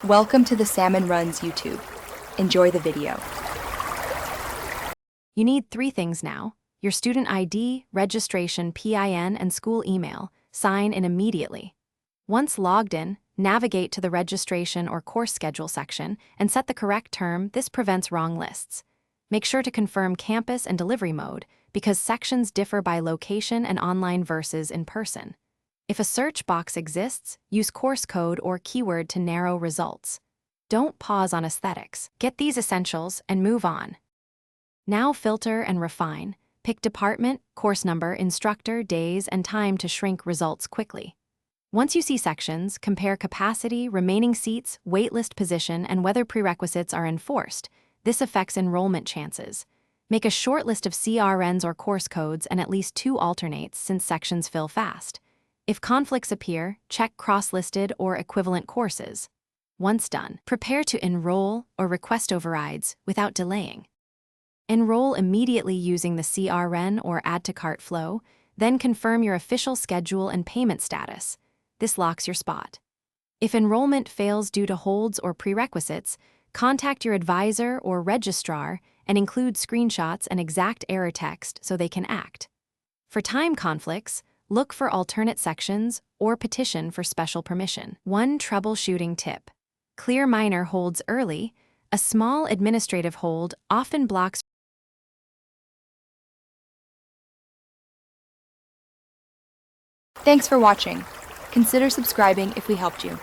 Welcome to the Salmon Runs YouTube. Enjoy the video. You need 3 things now: your student ID, registration PIN, and school email. Sign in immediately. Once logged in, navigate to the registration or course schedule section and set the correct term. This prevents wrong lists. Make sure to confirm campus and delivery mode because sections differ by location and online versus in person. If a search box exists, use course code or keyword to narrow results. Don't pause on aesthetics. Get these essentials and move on. Now filter and refine. Pick department, course number, instructor, days, and time to shrink results quickly. Once you see sections, compare capacity, remaining seats, waitlist position, and whether prerequisites are enforced. This affects enrollment chances. Make a short list of CRNs or course codes and at least 2 alternates since sections fill fast. If conflicts appear, check cross-listed or equivalent courses. Once done, prepare to enroll or request overrides without delaying. Enroll immediately using the CRN or add to cart flow, then confirm your official schedule and payment status. This locks your spot. If enrollment fails due to holds or prerequisites, contact your advisor or registrar and include screenshots and exact error text so they can act. For time conflicts, look for alternate sections or petition for special permission. One troubleshooting tip: clear minor holds early. A small administrative hold often blocks. Thanks for watching. Consider subscribing if we helped you.